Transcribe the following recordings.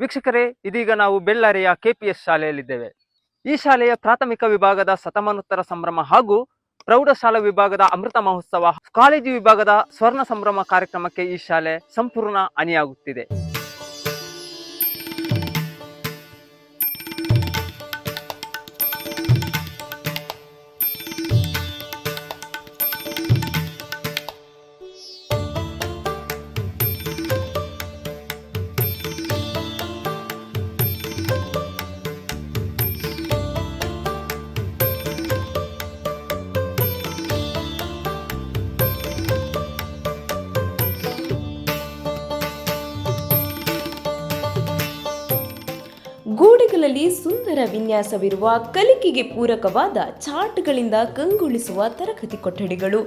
ವೀಕ್ಷಕರೇ, ಇದೀಗ ನಾವು ಬೆಳ್ಳಾರಿಯ KPS ಶಾಲೆಯಲ್ಲಿದ್ದೇವೆ. ಈ ಶಾಲೆಯ ಪ್ರಾಥಮಿಕ ವಿಭಾಗದ ಶತಮಾನೋತ್ತರ ಸಂಭ್ರಮ ಹಾಗೂ ಪ್ರೌಢಶಾಲಾ ವಿಭಾಗದ ಅಮೃತ ಮಹೋತ್ಸವ, ಕಾಲೇಜು ವಿಭಾಗದ ಸ್ವರ್ಣ ಸಂಭ್ರಮ ಕಾರ್ಯಕ್ರಮಕ್ಕೆ ಈ ಶಾಲೆ ಸಂಪೂರ್ಣ ಅಣಿಯಾಗುತ್ತಿದೆ. ಗೋಡೆಗಳಲ್ಲಿ ಸುಂದರ ವಿನ್ಯಾಸವಿರುವ ಕಲಿಕೆಗೆ ಪೂರಕವಾದ ಚಾರ್ಟ್ಗಳಿಂದ ಕಂಗೊಳಿಸುವ ತರಗತಿ ಕೊಠಡಿಗಳು,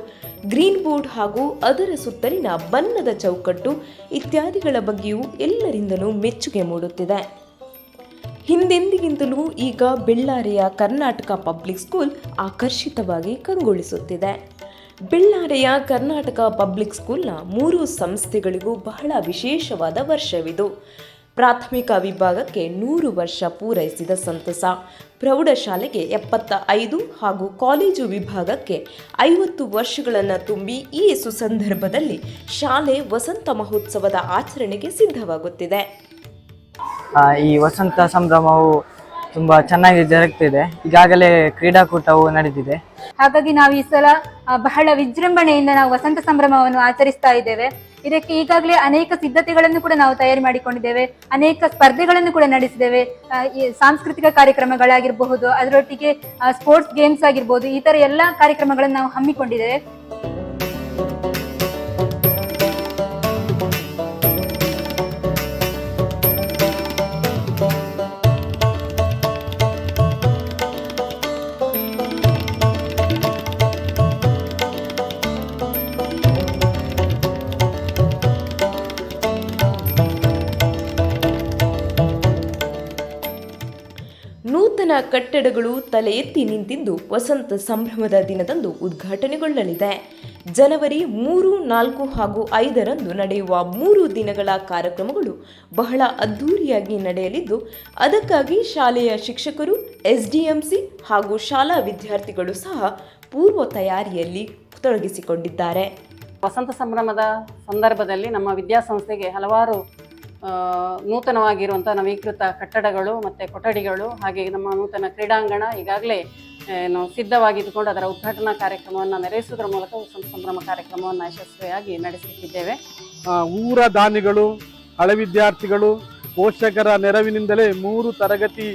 ಗ್ರೀನ್ ಬೋರ್ಡ್ ಹಾಗೂ ಅದರ ಸುತ್ತಲಿನ ಬಣ್ಣದ ಚೌಕಟ್ಟು ಇತ್ಯಾದಿಗಳ ಬಗ್ಗೆಯೂ ಎಲ್ಲರಿಂದಲೂ ಮೆಚ್ಚುಗೆ ಮೂಡುತ್ತಿದೆ. ಹಿಂದೆಂದಿಗಿಂತಲೂ ಈಗ ಬೆಳ್ಳಾರಿಯ ಕರ್ನಾಟಕ ಪಬ್ಲಿಕ್ ಸ್ಕೂಲ್ ಆಕರ್ಷಿತವಾಗಿ ಕಂಗೊಳಿಸುತ್ತಿದೆ. ಬೆಳ್ಳಾರಿಯ ಕರ್ನಾಟಕ ಪಬ್ಲಿಕ್ ಸ್ಕೂಲ್ನ 3 ಸಂಸ್ಥೆಗಳಿಗೂ ಬಹಳ ವಿಶೇಷವಾದ ವರ್ಷವಿದು. ಪ್ರಾಥಮಿಕ ವಿಭಾಗಕ್ಕೆ 100 ವರ್ಷ ಪೂರೈಸಿದ ಸಂತಸ, ಪ್ರೌಢಶಾಲೆಗೆ 75 ಹಾಗೂ ಕಾಲೇಜು ವಿಭಾಗಕ್ಕೆ 50 ವರ್ಷಗಳನ್ನು ತುಂಬಿ ಈ ಸುಸಂದರ್ಭದಲ್ಲಿ ಶಾಲೆ ವಸಂತ ಮಹೋತ್ಸವದ ಆಚರಣೆಗೆ ಸಿದ್ಧವಾಗುತ್ತಿದೆ. ಈ ವಸಂತ ಸಂಭ್ರಮವು ತುಂಬಾ ಚೆನ್ನಾಗಿ ಜರುಗ್ತಿದೆ. ಈಗಾಗಲೇ ಕ್ರೀಡಾಕೂಟವು ನಡೆದಿದೆ. ಹಾಗಾಗಿ ನಾವು ಈ ಸಲ ಬಹಳ ವಿಜೃಂಭಣೆಯಿಂದ ನಾವು ವಸಂತ ಸಂಭ್ರಮವನ್ನು ಆಚರಿಸ್ತಾ ಇದ್ದೇವೆ. ಇದಕ್ಕೆ ಈಗಾಗಲೇ ಅನೇಕ ಸಿದ್ಧತೆಗಳನ್ನು ಕೂಡ ನಾವು ತಯಾರಿ ಮಾಡಿಕೊಂಡಿದ್ದೇವೆ. ಅನೇಕ ಸ್ಪರ್ಧೆಗಳನ್ನು ಕೂಡ ನಡೆಸಿದ್ದೇವೆ. ಸಾಂಸ್ಕೃತಿಕ ಕಾರ್ಯಕ್ರಮಗಳಾಗಿರಬಹುದು, ಅದರೊಟ್ಟಿಗೆ ಸ್ಪೋರ್ಟ್ಸ್ ಗೇಮ್ಸ್ ಆಗಿರ್ಬೋದು, ಈ ತರ ಎಲ್ಲ ಕಾರ್ಯಕ್ರಮಗಳನ್ನು ನಾವು ಹಮ್ಮಿಕೊಂಡಿದ್ದೇವೆ. ನೂತನ ಕಟ್ಟಡಗಳು ತಲೆ ಎತ್ತಿ ನಿಂತಿದ್ದು ವಸಂತ ಸಂಭ್ರಮದ ದಿನದಂದು ಉದ್ಘಾಟನೆಗೊಳ್ಳಲಿದೆ. ಜನವರಿ 3, 4 ಹಾಗೂ 5ರಂದು ನಡೆಯುವ 3 ದಿನಗಳ ಕಾರ್ಯಕ್ರಮಗಳು ಬಹಳ ಅದ್ಧೂರಿಯಾಗಿ ನಡೆಯಲಿದ್ದು, ಅದಕ್ಕಾಗಿ ಶಾಲೆಯ ಶಿಕ್ಷಕರು, SDMC ಹಾಗೂ ಶಾಲಾ ವಿದ್ಯಾರ್ಥಿಗಳು ಸಹ ಪೂರ್ವ ತಯಾರಿಯಲ್ಲಿ ತೊಡಗಿಸಿಕೊಂಡಿದ್ದಾರೆ. ವಸಂತ ಸಂಭ್ರಮದ ಸಂದರ್ಭದಲ್ಲಿ ನಮ್ಮ ವಿದ್ಯಾಸಂಸ್ಥೆಗೆ ಹಲವಾರು ನೂತನವಾಗಿರುವಂಥ ನವೀಕೃತ ಕಟ್ಟಡಗಳು ಮತ್ತು ಕೊಠಡಿಗಳು, ಹಾಗೆ ನಮ್ಮ ನೂತನ ಕ್ರೀಡಾಂಗಣ ಈಗಾಗಲೇ ಸಿದ್ಧವಾಗಿದ್ದುಕೊಂಡು ಅದರ ಉದ್ಘಾಟನಾ ಕಾರ್ಯಕ್ರಮವನ್ನು ನೆರವೇರಿಸುವುದರ ಮೂಲಕ ವಸಂತ ಸಂಭ್ರಮ ಕಾರ್ಯಕ್ರಮವನ್ನು ಯಶಸ್ವಿಯಾಗಿ ನಡೆಸಲಿಕ್ಕಿದ್ದೇವೆ. ಊರ ದಾನಿಗಳು, ಹಳೆ ವಿದ್ಯಾರ್ಥಿಗಳು, ಪೋಷಕರ ನೆರವಿನಿಂದಲೇ 3 ತರಗತಿ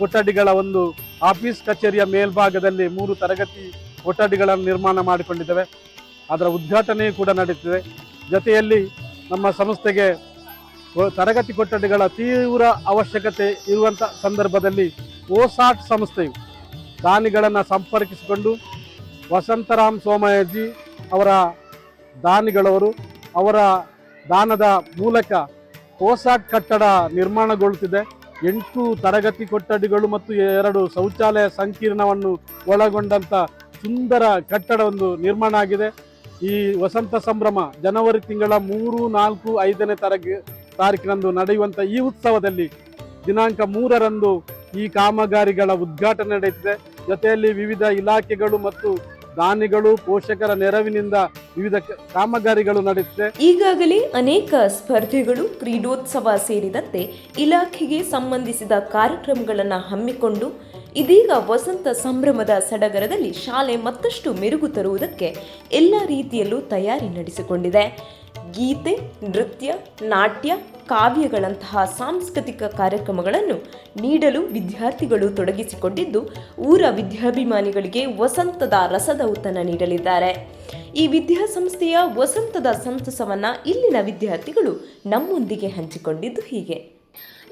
ಕೊಠಡಿಗಳ ಒಂದು ಆಫೀಸ್ ಕಚೇರಿಯ ಮೇಲ್ಭಾಗದಲ್ಲಿ 3 ತರಗತಿ ಕೊಠಡಿಗಳನ್ನು ನಿರ್ಮಾಣ ಮಾಡಿಕೊಂಡಿದ್ದೇವೆ. ಅದರ ಉದ್ಘಾಟನೆ ಕೂಡ ನಡೆಯುತ್ತಿದೆ. ಜೊತೆಯಲ್ಲಿ ನಮ್ಮ ಸಂಸ್ಥೆಗೆ ತರಗತಿ ಕೊಠಡಿಗಳ ತೀವ್ರ ಅವಶ್ಯಕತೆ ಇರುವಂಥ ಸಂದರ್ಭದಲ್ಲಿ ಓಸಾಟ್ ಸಂಸ್ಥೆಯು ದಾನಿಗಳನ್ನು ಸಂಪರ್ಕಿಸಿಕೊಂಡು ವಸಂತರಾಮ್ ಸೋಮಯಾಜಿ ಅವರ ದಾನಿಗಳವರು ಅವರ ದಾನದ ಮೂಲಕ ಓಸಾಟ್ ಕಟ್ಟಡ ನಿರ್ಮಾಣಗೊಳ್ಳುತ್ತಿದೆ. 8 ತರಗತಿ ಕೊಠಡಿಗಳು ಮತ್ತು 2 ಶೌಚಾಲಯ ಸಂಕೀರ್ಣವನ್ನು ಒಳಗೊಂಡಂಥ ಸುಂದರ ಕಟ್ಟಡ ಒಂದು ನಿರ್ಮಾಣ ಆಗಿದೆ. ಈ ವಸಂತ ಸಂಭ್ರಮ ಜನವರಿ ತಿಂಗಳ 3, 4, 5ನೇ ತಾರೀಕಿನಂದು ನಡೆಯುವಂಥ ಈ ಉತ್ಸವದಲ್ಲಿ ದಿನಾಂಕ 3ರಂದು ಈ ಕಾಮಗಾರಿಗಳ ಉದ್ಘಾಟನೆ ನಡೆಯುತ್ತಿದೆ. ಜೊತೆಯಲ್ಲಿ ವಿವಿಧ ಇಲಾಖೆಗಳು ಮತ್ತು ದಾನಿಗಳು, ಪೋಷಕರ ನೆರವಿನಿಂದ ವಿವಿಧ ಕಾಮಗಾರಿಗಳು ನಡೆಯುತ್ತಿದೆ. ಈಗಾಗಲೇ ಅನೇಕ ಸ್ಪರ್ಧೆಗಳು, ಕ್ರೀಡೋತ್ಸವ ಸೇರಿದಂತೆ ಇಲಾಖೆಗೆ ಸಂಬಂಧಿಸಿದ ಕಾರ್ಯಕ್ರಮಗಳನ್ನು ಹಮ್ಮಿಕೊಂಡು ಇದೀಗ ವಸಂತ ಸಂಭ್ರಮದ ಸಡಗರದಲ್ಲಿ ಶಾಲೆ ಮತ್ತಷ್ಟು ಮೆರುಗು ತರುವುದಕ್ಕೆ ಎಲ್ಲ ರೀತಿಯಲ್ಲೂ ತಯಾರಿ ನಡೆಸಿಕೊಂಡಿದೆ. ಗೀತೆ, ನೃತ್ಯ, ನಾಟ್ಯ, ಕಾವ್ಯಗಳಂತಹ ಸಾಂಸ್ಕೃತಿಕ ಕಾರ್ಯಕ್ರಮಗಳನ್ನು ನೀಡಲು ವಿದ್ಯಾರ್ಥಿಗಳು ತೊಡಗಿಸಿಕೊಂಡಿದ್ದು, ಊರ ವಿದ್ಯಾಭಿಮಾನಿಗಳಿಗೆ ವಸಂತದ ರಸದೌತಣ ನೀಡಲಿದ್ದಾರೆ. ಈ ವಿದ್ಯಾಸಂಸ್ಥೆಯ ವಸಂತದ ಸಂತಸವನ್ನ ಇಲ್ಲಿನ ವಿದ್ಯಾರ್ಥಿಗಳು ನಮ್ಮೊಂದಿಗೆ ಹಂಚಿಕೊಂಡಿದ್ದು ಹೀಗೆ.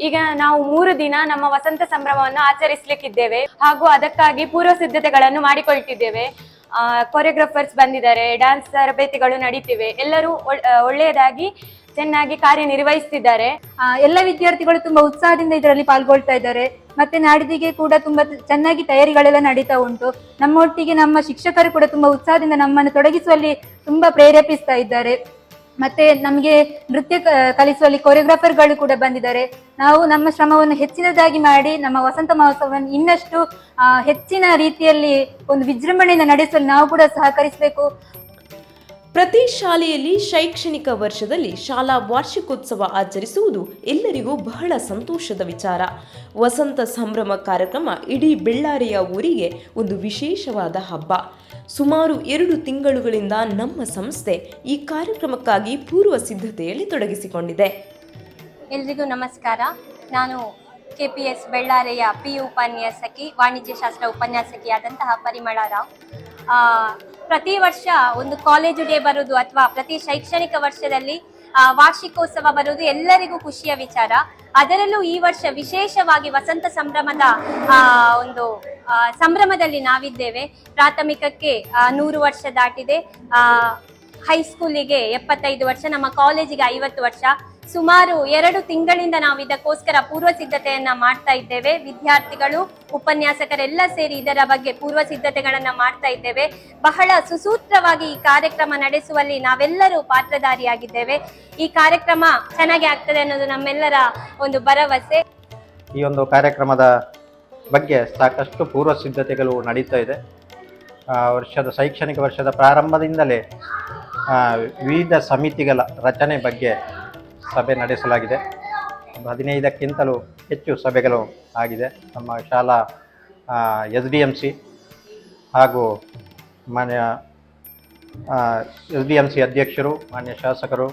ಈಗ ನಾವು 3 ದಿನ ನಮ್ಮ ವಸಂತ ಸಂಭ್ರಮವನ್ನು ಆಚರಿಸಲಿಕ್ಕಿದ್ದೇವೆ ಹಾಗೂ ಅದಕ್ಕಾಗಿ ಪೂರ್ವ ಸಿದ್ಧತೆಗಳನ್ನು ಮಾಡಿಕೊಳ್ತಿದ್ದೇವೆ. ಕೊರಿಯೋಗ್ರಾಫರ್ಸ್ ಬಂದಿದ್ದಾರೆ, ಡ್ಯಾನ್ಸ್ ತರಬೇತಿಗಳು ನಡೀತಿವೆ. ಎಲ್ಲರೂ ಒಳ್ಳೆಯದಾಗಿ ಚೆನ್ನಾಗಿ ಕಾರ್ಯನಿರ್ವಹಿಸುತ್ತಿದ್ದಾರೆ. ಎಲ್ಲ ವಿದ್ಯಾರ್ಥಿಗಳು ತುಂಬಾ ಉತ್ಸಾಹದಿಂದ ಇದರಲ್ಲಿ ಪಾಲ್ಗೊಳ್ತಾ ಇದ್ದಾರೆ. ಮತ್ತೆ ನಾಡಿದಿಗೆ ಕೂಡ ತುಂಬಾ ಚೆನ್ನಾಗಿ ತಯಾರಿಗಳೆಲ್ಲ ನಡೀತಾ ಉಂಟು. ನಮ್ಮೊಟ್ಟಿಗೆ ನಮ್ಮ ಶಿಕ್ಷಕರು ಕೂಡ ತುಂಬಾ ಉತ್ಸಾಹದಿಂದ ನಮ್ಮನ್ನು ತೊಡಗಿಸುವಲ್ಲಿ ತುಂಬಾ ಪ್ರೇರೇಪಿಸ್ತಾ ಇದ್ದಾರೆ. ಮತ್ತೆ ನಮಗೆ ನೃತ್ಯ ಕಲಿಸುವಲ್ಲಿ ಕೊರಿಯೋಗ್ರಾಫರ್ಗಳು ಕೂಡ ಬಂದಿದ್ದಾರೆ. ನಾವು ನಮ್ಮ ಶ್ರಮವನ್ನು ಹೆಚ್ಚಿನದಾಗಿ ಮಾಡಿ ನಮ್ಮ ವಸಂತ ಮಹೋತ್ಸವವನ್ನು ಇನ್ನಷ್ಟು ಹೆಚ್ಚಿನ ರೀತಿಯಲ್ಲಿ ಒಂದು ವಿಜೃಂಭಣೆಯಿಂದ ನಡೆಸಲು ನಾವು ಕೂಡ ಸಹಕರಿಸಬೇಕು. ಪ್ರತಿ ಶಾಲೆಯಲ್ಲಿ ಶೈಕ್ಷಣಿಕ ವರ್ಷದಲ್ಲಿ ಶಾಲಾ ವಾರ್ಷಿಕೋತ್ಸವ ಆಚರಿಸುವುದು ಎಲ್ಲರಿಗೂ ಬಹಳ ಸಂತೋಷದ ವಿಚಾರ. ವಸಂತ ಸಂಭ್ರಮ ಕಾರ್ಯಕ್ರಮ ಇಡೀ ಬೆಳ್ಳಾರಿಯ ಊರಿಗೆ ಒಂದು ವಿಶೇಷವಾದ ಹಬ್ಬ. ಸುಮಾರು 2 ತಿಂಗಳುಗಳಿಂದ ನಮ್ಮ ಸಂಸ್ಥೆ ಈ ಕಾರ್ಯಕ್ರಮಕ್ಕಾಗಿ ಪೂರ್ವ ಸಿದ್ಧತೆಯಲ್ಲಿ ತೊಡಗಿಸಿಕೊಂಡಿದೆ. ಎಲ್ರಿಗೂ ನಮಸ್ಕಾರ. ನಾನು KPS ಬೆಳ್ಳಾರಿಯ PU ಉಪನ್ಯಾಸಕಿ, ವಾಣಿಜ್ಯ ಶಾಸ್ತ್ರ ಉಪನ್ಯಾಸಕಿಯಾದಂತಹ ಪರಿಮಳ ರಾವ್. ಪ್ರತಿ ವರ್ಷ ಒಂದು ಕಾಲೇಜು ಡೇ ಬರುವುದು ಅಥವಾ ಪ್ರತಿ ಶೈಕ್ಷಣಿಕ ವರ್ಷದಲ್ಲಿ ವಾರ್ಷಿಕೋತ್ಸವ ಬರುವುದು ಎಲ್ಲರಿಗೂ ಖುಷಿಯ ವಿಚಾರ. ಅದರಲ್ಲೂ ಈ ವರ್ಷ ವಿಶೇಷವಾಗಿ ವಸಂತ ಸಂಭ್ರಮದ ಒಂದು ಸಂಭ್ರಮದಲ್ಲಿ ನಾವಿದ್ದೇವೆ. ಪ್ರಾಥಮಿಕಕ್ಕೆ 100 ವರ್ಷ ದಾಟಿದೆ, ಹೈಸ್ಕೂಲಿಗೆ 75 ವರ್ಷ, ನಮ್ಮ ಕಾಲೇಜಿಗೆ 50 ವರ್ಷ. ಸುಮಾರು 2 ತಿಂಗಳಿಂದ ನಾವು ಇದಕ್ಕೋಸ್ಕರ ಪೂರ್ವ ಸಿದ್ಧತೆಯನ್ನ ಮಾಡ್ತಾ ಇದ್ದೇವೆ. ವಿದ್ಯಾರ್ಥಿಗಳು, ಉಪನ್ಯಾಸಕರೆಲ್ಲ ಸೇರಿ ಇದರ ಬಗ್ಗೆ ಪೂರ್ವ ಸಿದ್ಧತೆಗಳನ್ನ ಮಾಡ್ತಾ ಇದ್ದೇವೆ. ಬಹಳ ಸುಸೂತ್ರವಾಗಿ ಈ ಕಾರ್ಯಕ್ರಮ ನಡೆಸುವಲ್ಲಿ ನಾವೆಲ್ಲರೂ ಪಾತ್ರಧಾರಿಯಾಗಿದ್ದೇವೆ. ಈ ಕಾರ್ಯಕ್ರಮ ಚೆನ್ನಾಗಿ ಆಗ್ತದೆ ಅನ್ನೋದು ನಮ್ಮೆಲ್ಲರ ಒಂದು ಭರವಸೆ. ಈ ಒಂದು ಕಾರ್ಯಕ್ರಮದ ಬಗ್ಗೆ ಸಾಕಷ್ಟು ಪೂರ್ವ ಸಿದ್ಧತೆಗಳು ನಡೀತಾ ಇದೆ. ಶೈಕ್ಷಣಿಕ ವರ್ಷದ ಪ್ರಾರಂಭದಿಂದಲೇ ವಿವಿಧ ಸಮಿತಿಗಳ ರಚನೆ ಬಗ್ಗೆ ಸಭೆ ನಡೆಸಲಾಗಿದೆ. 15ಕ್ಕಿಂತಲೂ ಹೆಚ್ಚು ಸಭೆಗಳು ಆಗಿದೆ. ನಮ್ಮ ಶಾಲಾ SDMC ಹಾಗೂ ಮಾನ್ಯ SDMC ಅಧ್ಯಕ್ಷರು, ಮಾನ್ಯ ಶಾಸಕರು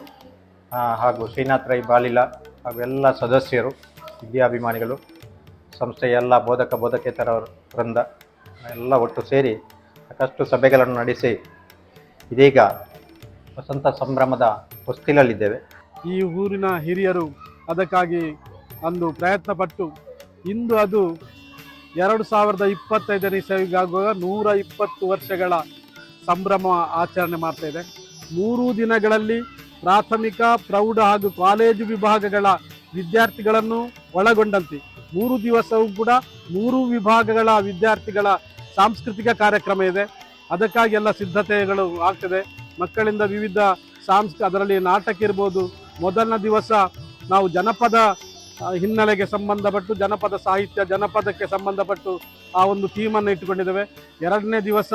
ಹಾಗೂ ಶ್ರೀನಾಥ್ ರೈ ಬಾಲಿಲ ಹಾಗೂ ಎಲ್ಲ ಸದಸ್ಯರು, ವಿದ್ಯಾಭಿಮಾನಿಗಳು, ಸಂಸ್ಥೆಯ ಎಲ್ಲ ಬೋಧಕೇತರ ವೃಂದ ಎಲ್ಲ ಒಟ್ಟು ಸೇರಿ ಸಾಕಷ್ಟು ಸಭೆಗಳನ್ನು ನಡೆಸಿ ಇದೀಗ ವಸಂತ ಸಂಭ್ರಮದ ಹೊಸ್ತಿಲಲ್ಲಿದ್ದೇವೆ. ಈ ಊರಿನ ಹಿರಿಯರು ಅದಕ್ಕಾಗಿ ಅಂದು ಪ್ರಯತ್ನಪಟ್ಟು ಇಂದು ಅದು 2025ನೇ ಇಸವಿಗಾಗುವ 120 ವರ್ಷಗಳ ಸಂಭ್ರಮ ಆಚರಣೆ ಮಾಡ್ತಾ ಇದೆ. 3 ದಿನಗಳಲ್ಲಿ ಪ್ರಾಥಮಿಕ, ಪ್ರೌಢ ಹಾಗೂ ಕಾಲೇಜು ವಿಭಾಗಗಳ ವಿದ್ಯಾರ್ಥಿಗಳನ್ನು ಒಳಗೊಂಡಂತೆ 3 ದಿವಸವೂ ಕೂಡ 3 ವಿಭಾಗಗಳ ವಿದ್ಯಾರ್ಥಿಗಳ ಸಾಂಸ್ಕೃತಿಕ ಕಾರ್ಯಕ್ರಮ ಇದೆ. ಅದಕ್ಕಾಗಿ ಎಲ್ಲ ಸಿದ್ಧತೆಗಳು ಆಗ್ತದೆ. ಮಕ್ಕಳಿಂದ ವಿವಿಧ ಅದರಲ್ಲಿ ನಾಟಕ ಇರ್ಬೋದು. ಮೊದಲನೇ ದಿವಸ ನಾವು ಜನಪದ ಹಿನ್ನೆಲೆಗೆ ಸಂಬಂಧಪಟ್ಟು ಜನಪದ ಸಾಹಿತ್ಯ, ಜನಪದಕ್ಕೆ ಸಂಬಂಧಪಟ್ಟು ಆ ಒಂದು ಥೀಮನ್ನು ಇಟ್ಟುಕೊಂಡಿದ್ದೇವೆ. 2ನೇ ದಿವಸ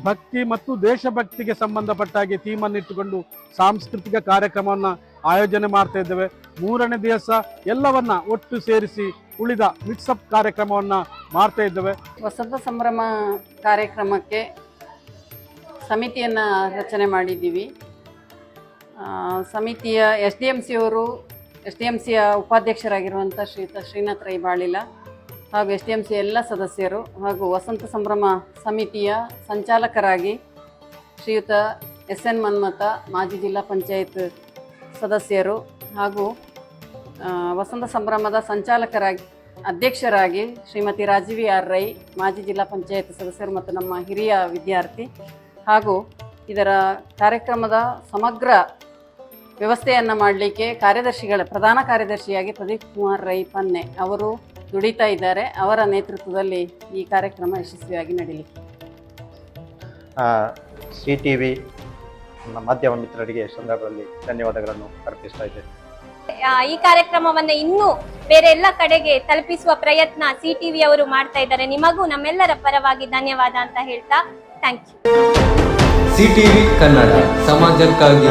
ಭಕ್ತಿ ಮತ್ತು ದೇಶಭಕ್ತಿಗೆ ಸಂಬಂಧಪಟ್ಟ ಹಾಗೆ ಥೀಮನ್ನು ಇಟ್ಟುಕೊಂಡು ಸಾಂಸ್ಕೃತಿಕ ಕಾರ್ಯಕ್ರಮವನ್ನು ಆಯೋಜನೆ ಮಾಡ್ತಾ ಇದ್ದೇವೆ. 3ನೇ ದಿವಸ ಎಲ್ಲವನ್ನ ಒಟ್ಟು ಸೇರಿಸಿ ಉಳಿದ ಮಿಕ್ಸಪ್ ಕಾರ್ಯಕ್ರಮವನ್ನು ಮಾಡ್ತಾ ಇದ್ದೇವೆ. ವಸಂತ ಸಂಭ್ರಮ ಕಾರ್ಯಕ್ರಮಕ್ಕೆ ಸಮಿತಿಯನ್ನು ರಚನೆ ಮಾಡಿದ್ದೀವಿ. ಸಮಿತಿಯ SDMCಯ ಉಪಾಧ್ಯಕ್ಷರಾಗಿರುವಂಥ ಶ್ರೀಯುತ ಶ್ರೀನಾಥ್ ರೈ ಬಾಳಿಲ ಹಾಗೂ SDMC ಎಲ್ಲ ಸದಸ್ಯರು ಹಾಗೂ ವಸಂತ ಸಂಭ್ರಮ ಸಮಿತಿಯ ಸಂಚಾಲಕರಾಗಿ ಶ್ರೀಯುತ SN ಮನ್ಮಥ, ಮಾಜಿ ಜಿಲ್ಲಾ ಪಂಚಾಯತ್ ಸದಸ್ಯರು, ಹಾಗೂ ವಸಂತ ಸಂಭ್ರಮದ ಅಧ್ಯಕ್ಷರಾಗಿ ಶ್ರೀಮತಿ ರಾಜೀವಿ ಆರ್ ರೈ, ಮಾಜಿ ಜಿಲ್ಲಾ ಪಂಚಾಯತ್ ಸದಸ್ಯರು ಮತ್ತು ನಮ್ಮ ಹಿರಿಯ ವಿದ್ಯಾರ್ಥಿ, ಹಾಗೂ ಇದರ ಕಾರ್ಯಕ್ರಮದ ಸಮಗ್ರ ವ್ಯವಸ್ಥೆಯನ್ನು ಮಾಡಲಿಕ್ಕೆ ಪ್ರಧಾನ ಕಾರ್ಯದರ್ಶಿಯಾಗಿ ಪ್ರದೀಪ್ ಕುಮಾರ್ ರೈ ಪನ್ನೆ ಅವರು ದುಡಿತಾ ಇದ್ದಾರೆ. ಅವರ ನೇತೃತ್ವದಲ್ಲಿ ಈ ಕಾರ್ಯಕ್ರಮ ಯಶಸ್ವಿಯಾಗಿ ನಡೀಲಿಕ್ಕೆ CTV ಮಾಧ್ಯಮ ಮಿತ್ರರಿಗೆ ಸಂದರ್ಭದಲ್ಲಿ ಧನ್ಯವಾದಗಳನ್ನು ಅರ್ಪಿಸ್ತಾ ಇದ್ದೇನೆ. ಈ ಕಾರ್ಯಕ್ರಮವನ್ನ ಇನ್ನೂ ಬೇರೆ ಎಲ್ಲ ಕಡೆಗೆ ತಲುಪಿಸುವ ಪ್ರಯತ್ನ CTV ಅವರು ಮಾಡ್ತಾ ಇದ್ದಾರೆ. ನಿಮಗೂ ನಮ್ಮೆಲ್ಲರ ಪರವಾಗಿ ಧನ್ಯವಾದ ಅಂತ ಹೇಳ್ತಾ ಥ್ಯಾಂಕ್ ಯು. CTV ಕನ್ನಡ, ಸಮಾಜಕ್ಕಾಗಿ